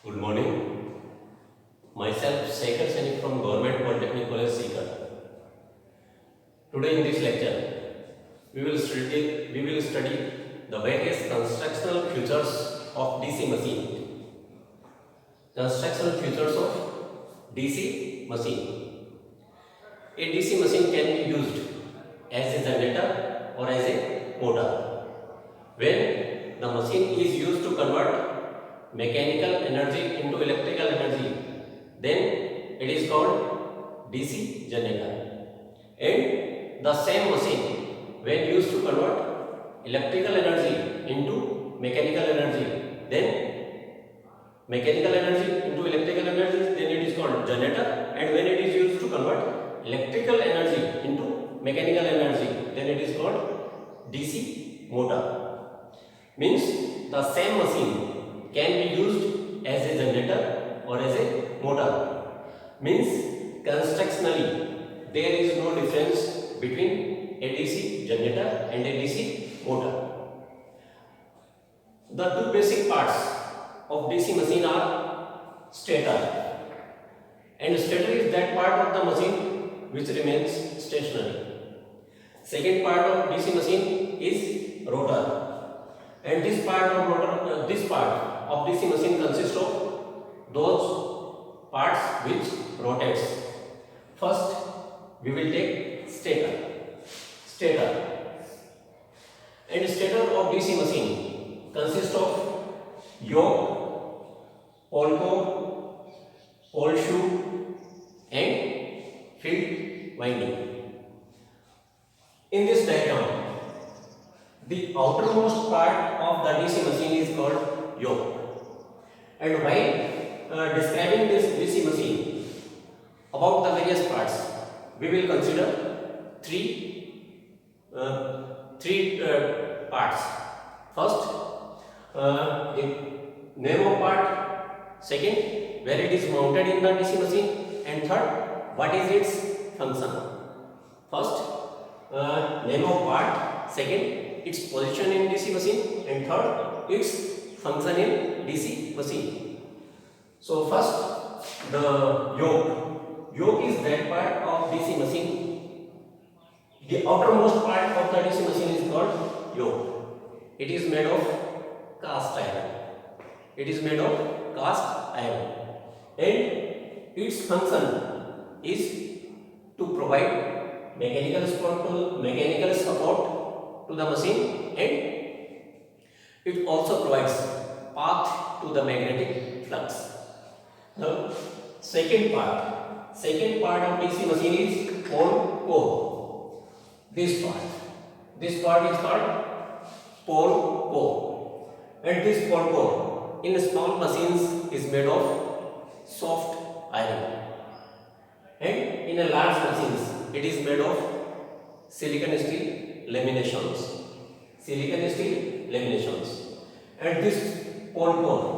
Good morning. Myself Shekhar Saini from Government Polytechnic College Sikar. Today in this lecture, we will study the various constructional features of DC machine. Constructional features of DC machine. A DC machine can be used as a generator or as a motor. When the machine is used to convert mechanical energy into electrical energy, then it is called DC generator. And the same machine, when used to convert electrical energy into mechanical energy, then mechanical energy into electrical energy, then it is called generator. And when it is used to convert electrical energy into mechanical energy, then it is called DC motor. Means the same machine can be used as a generator or as a motor. Means constructionally there is no difference between a DC generator and a DC motor. The two basic parts of DC machine are stator, and stator is that part of the machine which remains stationary. Second part of DC machine is rotor, and this part of DC machine consists of those parts which rotates. First, we will take stator, and stator of DC machine consists of yoke, pole core, pole shoe, and field winding. In this diagram, the outermost part of the DC machine is called yoke. And while describing this DC machine about the various parts, we will consider three parts. First, the narrow part. Second, where it is mounted in the DC machine. And third, what is its function. First, narrow part. Second, its position in DC machine, and third, its function in DC machine. So first, the yoke. Yoke is that part of DC machine. The outermost part of the DC machine is called yoke. It is made of cast iron. And its function is to provide mechanical support to the machine, and it also provides path to the magnetic flux. The second part of DC machine is pole core. This part is called pole core, and this pole core in small machines is made of soft iron, and in a large machines it is made of silicon steel laminations. And this pole core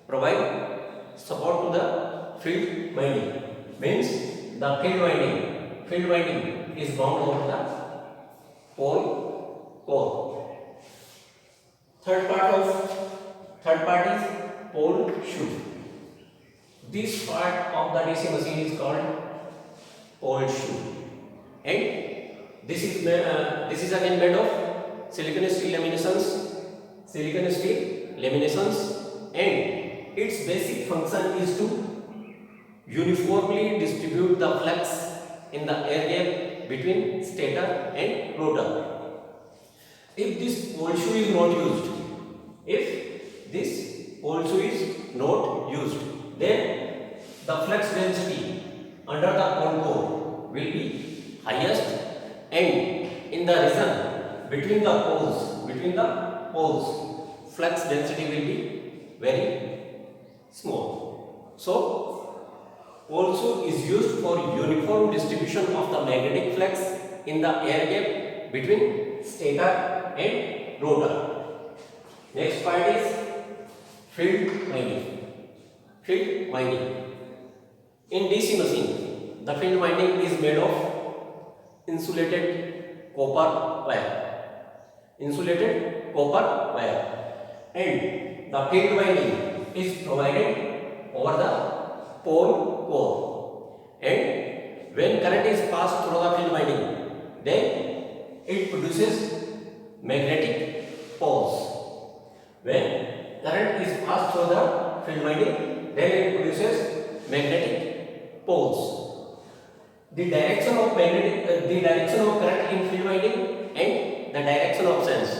provide support to the field winding. Means the field winding is bound over the pole core. Third part is pole shoe. This part of the DC machine is called pole shoe, and this is again made of silicon steel laminations, and its basic function is to uniformly distribute the flux in the air gap between stator and rotor. If this pole shoe is not used, then the flux density under the pole core will be highest, and in the region between the poles, flux density will be very small. So, pole shoe is used for uniform distribution of the magnetic flux in the air gap between stator and rotor. Next part is field winding. In DC machine, the field winding is made of insulated copper wire, and the field winding is provided over the pole core, and when current is passed through the field winding, then it produces magnetic poles. When current is passed through the field winding, then it produces magnetic poles. The direction of current in field winding and the direction of sense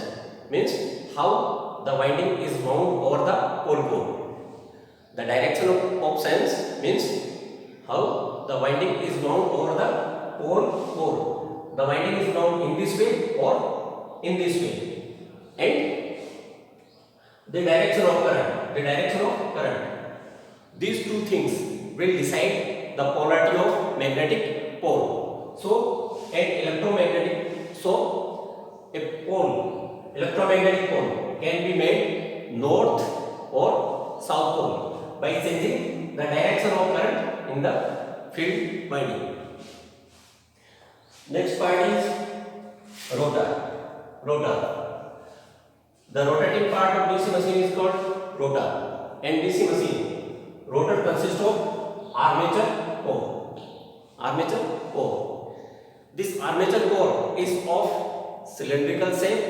means how the winding is wound over the pole core. The direction of sense means how the winding is wound over the pole core. The winding is wound in this way or in this way, and the direction of current. These two things will decide the polarity of magnetic pole. So electromagnetic pole can be made north or south pole by changing the direction of current in the field winding. Next part is rotor. The rotating part of DC machine is called rotor. And DC machine, rotor consists of armature core. This armature core is of cylindrical shape,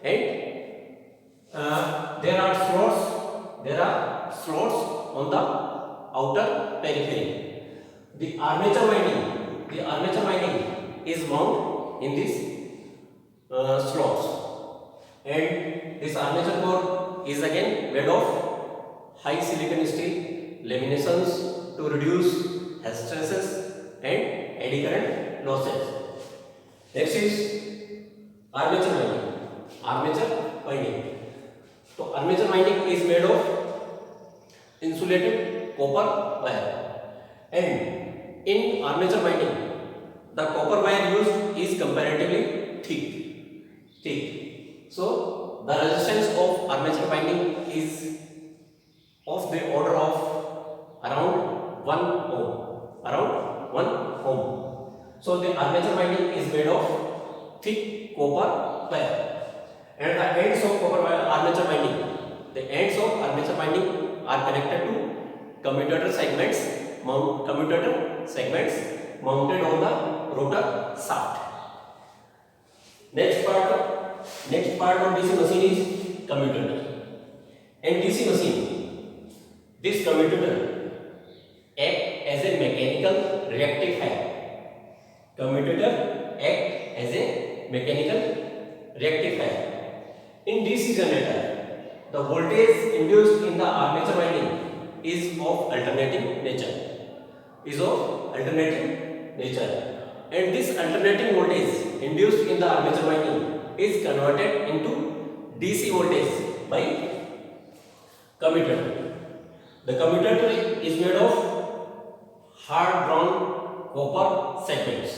and there are slots on the outer periphery. The armature winding is wound in these slots. And this armature core is again made of high silicon steel laminations to reduce hysteresis and eddy current losses. Next is armature winding. So armature winding is made of insulated copper wire, and in armature winding the copper wire used is comparatively thick. So the resistance of armature winding is of the order of around 1 ohm. So the armature winding is made of thick copper wire, and the ends of armature winding are connected to commutator segments mounted on the rotor shaft. Next part of DC machine is commutator. In DC machine, this commutator act as a mechanical rectifier. In DC generator, the voltage induced in the armature winding is of alternating nature. And this alternating voltage induced in the armature winding is converted into DC voltage by commutator. The commutator is made of hard drawn copper segments,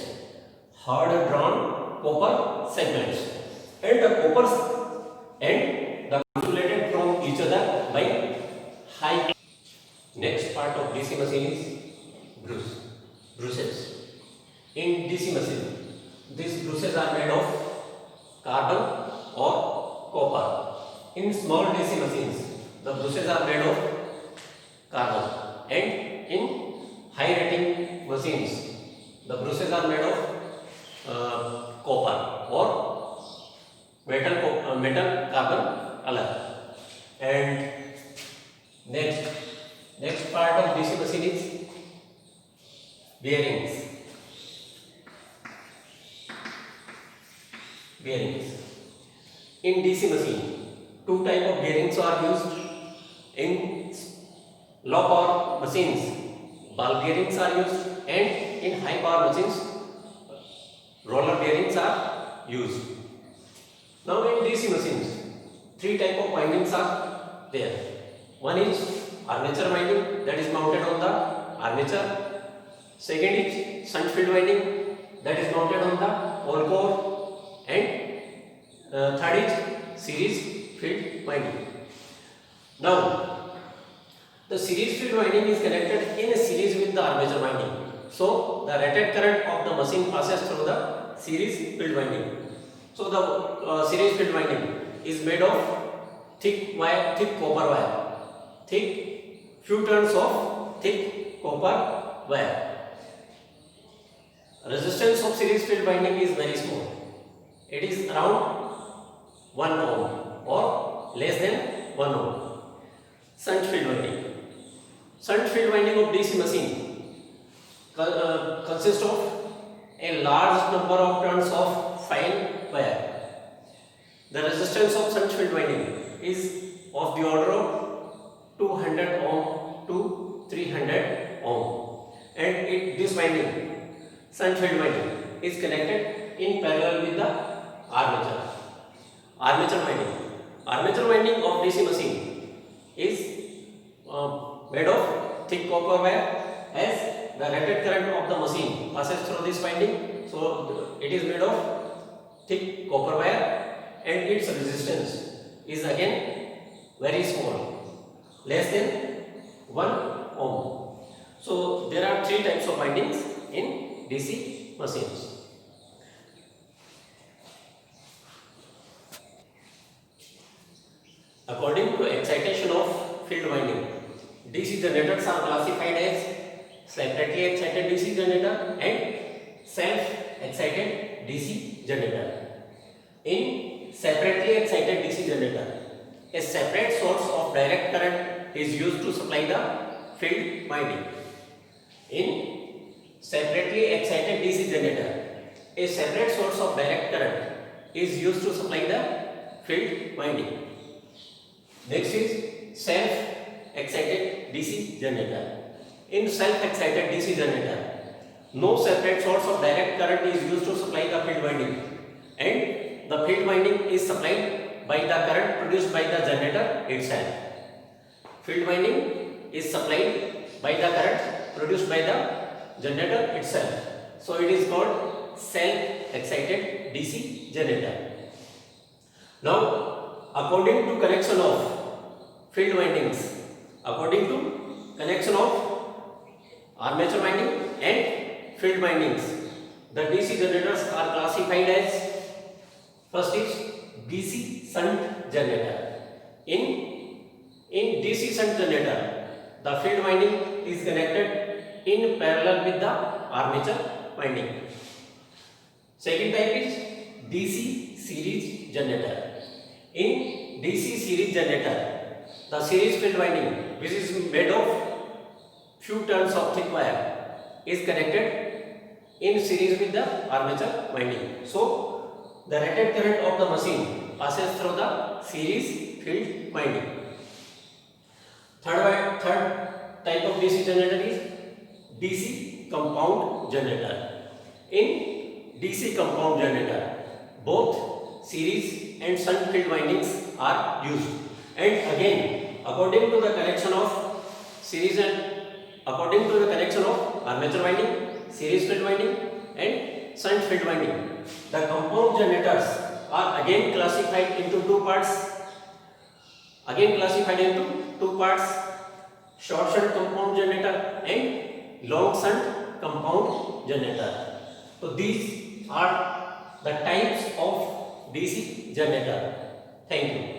and the insulated from each other by high. Next part of DC machine is bruces. In DC machine, these bruces are made of carbon or copper. In small DC machines, the bruces are made of carbon, and in high rating machines, the bruces are made of copper or metal carbon alloy. And next part of DC machine is bearings. In DC machine, two type of bearings are used. In low power machines, ball bearings are used, and in high power machines, roller bearings are used. Now in DC machines, three type of windings are there. One is armature winding, that is mounted on the armature. Second is shunt field winding, that is mounted on the pole core, and third is series field winding. Now the series field winding is connected in a series with the armature winding. So the rated current of the machine passes through the series field winding. So the series field winding is made of thick copper wire, few turns of thick copper wire. Resistance of series field winding is very small. It is around 1 ohm or less than 1 ohm. Shunt field winding. Shunt field winding of DC machine consists of a large number of turns of fine wire. The resistance of shunt field winding is of the order of 200 ohm to 300 ohm, and this winding, shunt field winding, is connected in parallel with the armature. Armature winding of DC machine is made of thick copper wire, as the rated current of the machine passes through this winding, so it is made of thick copper wire, and its resistance is again very small, less than 1 ohm. So there are 3 types of windings in DC machines. According to excitation of field winding, DC generators are classified as separately excited DC generator and self-excited DC generator. In separately excited DC generator, a separate source of direct current is used to supply the field winding. In separately excited DC generator, a separate source of direct current is used to supply the field winding. Next is self-excited DC generator. In self-excited DC generator, no separate source of direct current is used to supply the field winding, and the field winding is supplied by the current produced by the generator itself. Field winding is supplied by the current produced by the generator itself. So it is called self-excited DC generator. Now, according to connection of field windings, according to connection of armature winding and field windings, the DC generators are classified as, first is DC shunt generator. In DC shunt generator, the field winding is connected in parallel with the armature winding. Second type is DC series generator. In DC series generator, the series field winding, which is made of few turns of thick wire, is connected in series with the armature winding. So the rated current of the machine passes through the series field winding. Third type of DC generator is DC compound generator. In DC compound generator, both series and shunt field windings are used, and again according to the connection of series and according to the connection of armature winding, series field winding and shunt field winding, the compound generators are again classified into two parts. Short shunt compound generator and long shunt compound generator. So these are the types of DC generator. Thank you.